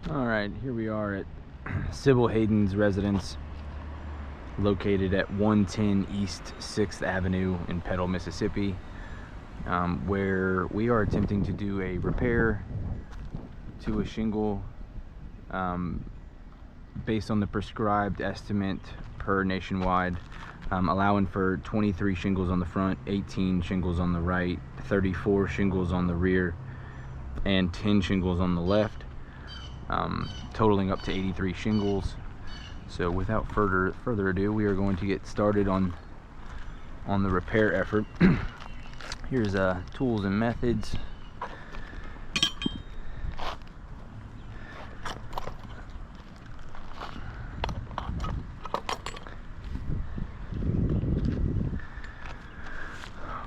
Alright, here we are at Sybil Haden's residence, located at 110 East 6th Avenue in Petal, Mississippi, where we are attempting to do a repair to a shingle based on the prescribed estimate per Nationwide, allowing for 23 shingles on the front, 18 shingles on the right, 34 shingles on the rear, and 10 shingles on the left. Totaling up to 83 shingles. So without further ado, we are going to get started on the repair effort. Here's tools and methods.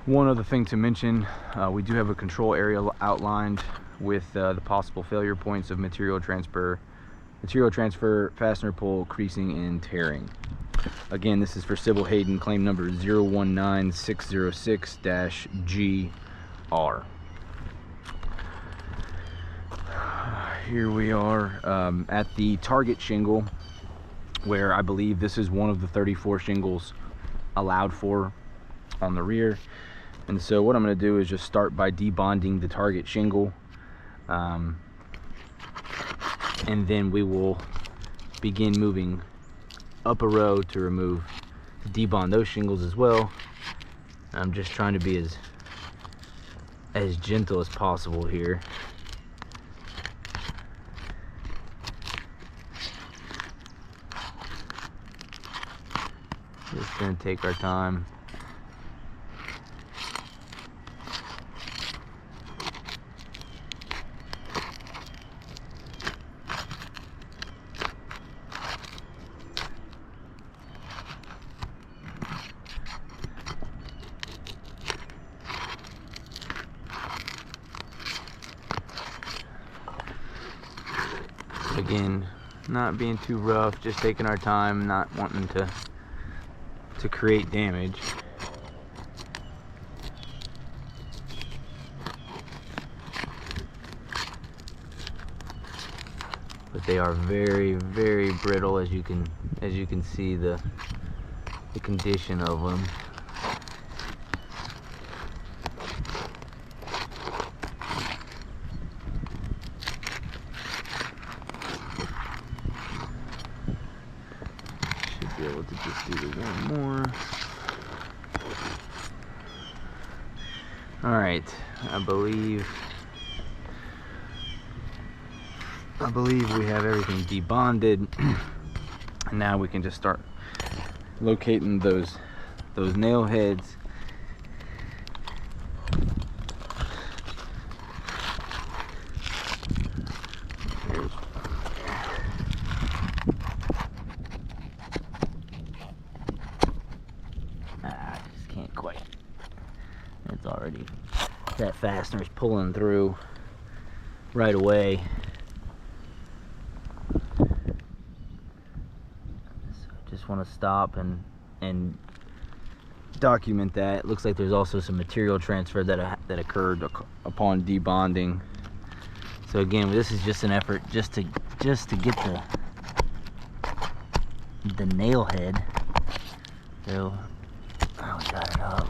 One other thing to mention, we do have a control area outlined with the possible failure points of material transfer, fastener pull, creasing, and tearing. Again, this is for Sybil Haden, claim number 019606-GR. Here we are at the target shingle, where I believe this is one of the 34 shingles allowed for on the rear. And so what I'm going to do is just start by debonding the target shingle, and then we will begin moving up a row to debond those shingles as well. I'm just trying to be as gentle as possible here. Just gonna take our time. Again, not being too rough, just taking our time, not wanting to create damage. But they are very, very brittle, as you can see the condition of them. Be able to just do the one more. All right, I believe we have everything debonded, and now we can just start locating those nail heads. It's already, that fastener is pulling through right away. So just want to stop and document that. It looks like there's also some material transfer that occurred upon debonding. So again, this is just an effort just to get the nail head. So we got it up.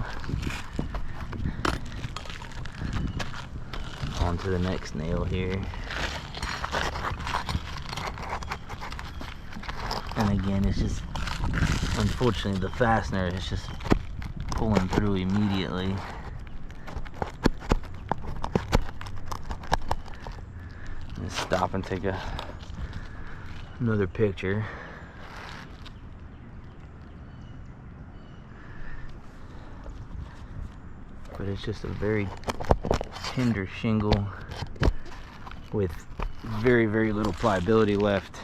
On to the next nail here. And again, it's just, unfortunately, the fastener is just pulling through immediately. Let's stop and take another picture. But it's just a very tender shingle with very, very little pliability left.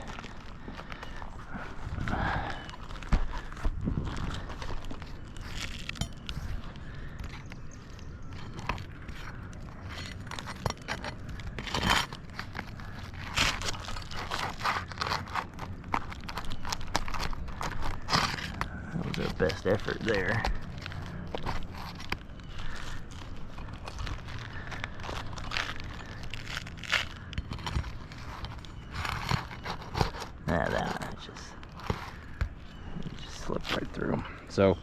That was our best effort there. That one, it just slipped right through. So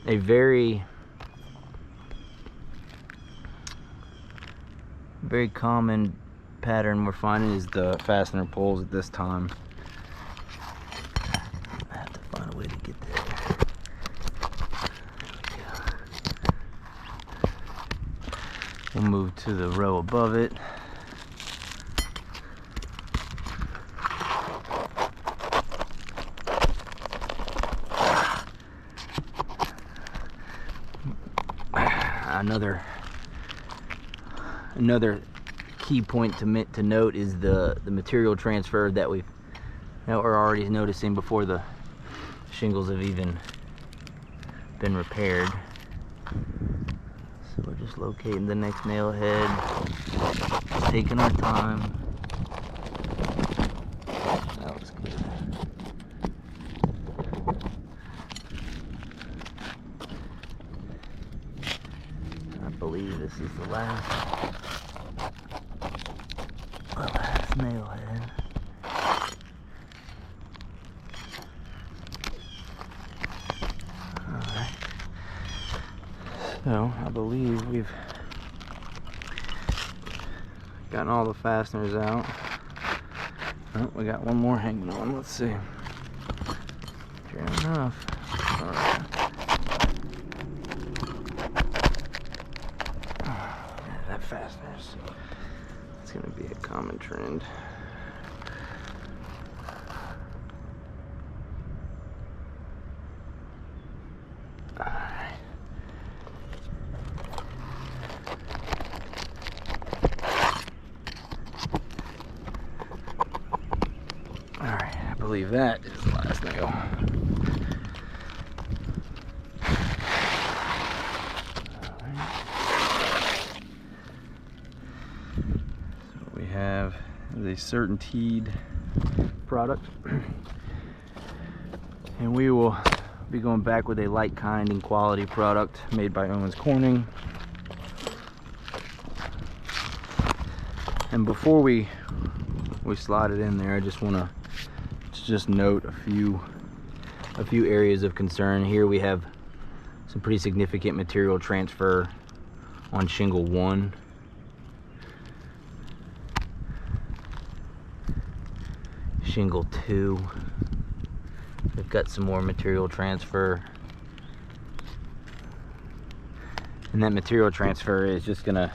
a very common pattern we're finding is the fastener pulls at this time. I have to find a way to get there. We'll move to the row above it. Another key point to note is the material transfer that we're already noticing before the shingles have even been repaired. So we're just locating the next nail head, taking our time. That looks good. I believe this is the last nail head. Alright. So I believe we've gotten all the fasteners out. Oh, we got one more hanging on. Let's see. Sure enough. Alright. That fasteners. It's going to be a common trend. Alright. Alright, I believe that is the last nail. Have a CertainTeed product, and we will be going back with a like, kind, and quality product made by Owens Corning. And before we slide it in there, I just want to just note a few areas of concern. Here we have some pretty significant material transfer on shingle 1. Shingle 2, we've got some more material transfer, and that material transfer is just gonna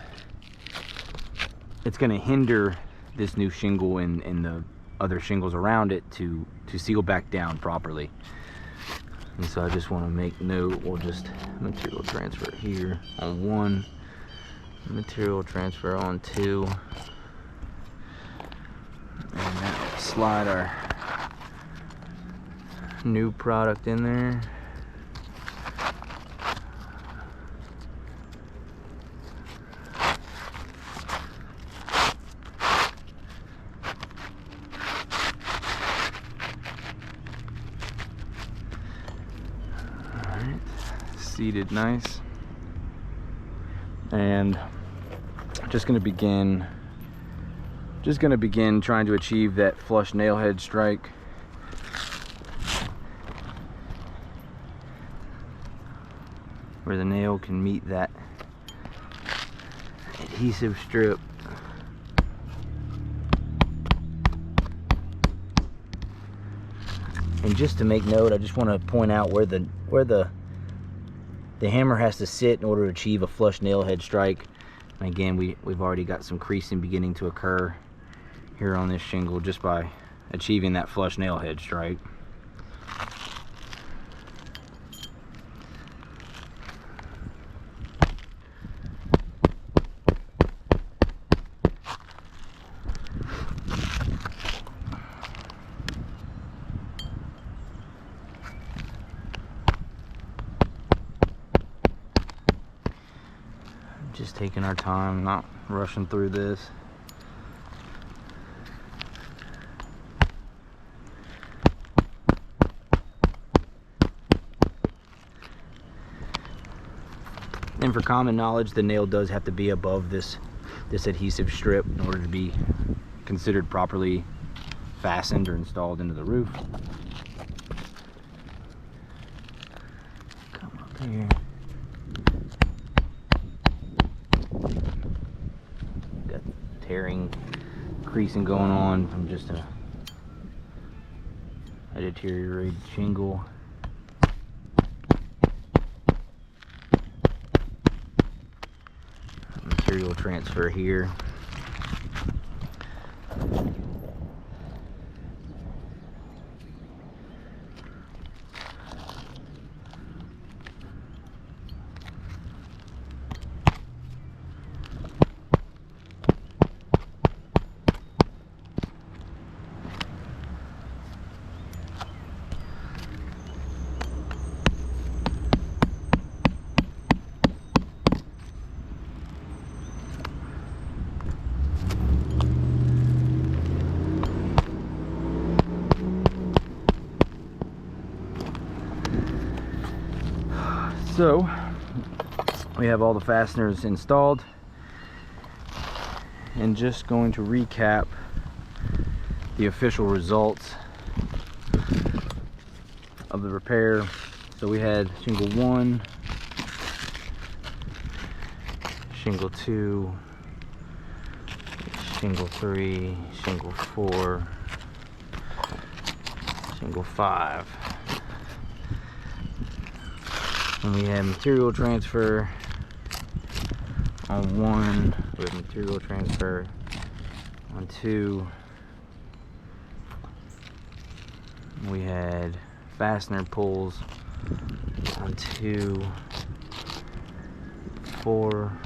hinder this new shingle and the other shingles around it to seal back down properly. And so I just want to make note, we'll just material transfer here on 1, material transfer on 2, and that will slide our new product in there. Alright, seated nice. And just going to begin trying to achieve that flush nail head strike. Where the nail can meet that adhesive strip. And just to make note, I just want to point out where the hammer has to sit in order to achieve a flush nail head strike. And again, we've already got some creasing beginning to occur here on this shingle just by achieving that flush nail head strike. Just taking our time, not rushing through this. And for common knowledge, the nail does have to be above this adhesive strip in order to be considered properly fastened or installed into the roof. Come up here. Got tearing, creasing going on from just a deteriorated shingle. Material transfer here. So we have all the fasteners installed, and just going to recap the official results of the repair. So we had shingle 1, shingle 2, shingle 3, shingle 4, shingle 5. And we have material transfer on 1, we have material transfer on 2, we had fastener pulls on 2, 4,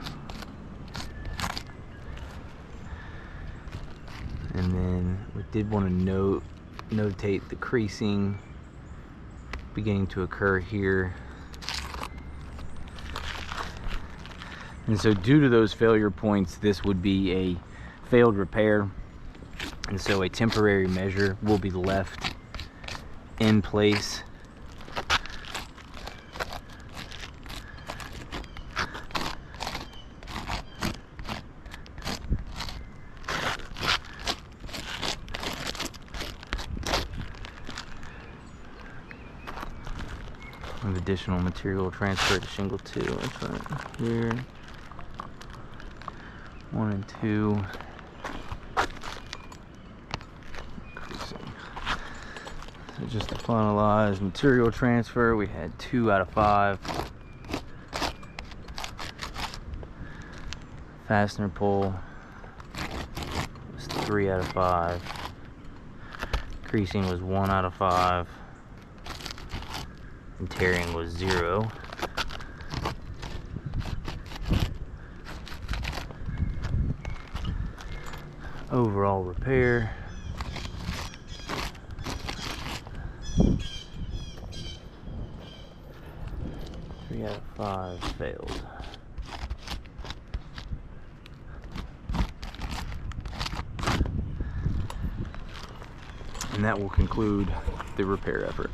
and then we did want to notate the creasing beginning to occur here. And so due to those failure points, this would be a failed repair, and so a temporary measure will be left in place. With additional material transfer to shingle 2 in front here. 1 and 2. So just to finalize material transfer, we had 2 out of 5. Fastener pull was 3 out of 5. Creasing was 1 out of 5. And tearing was 0. Overall repair, three out of 5 failed. And that will conclude the repair effort.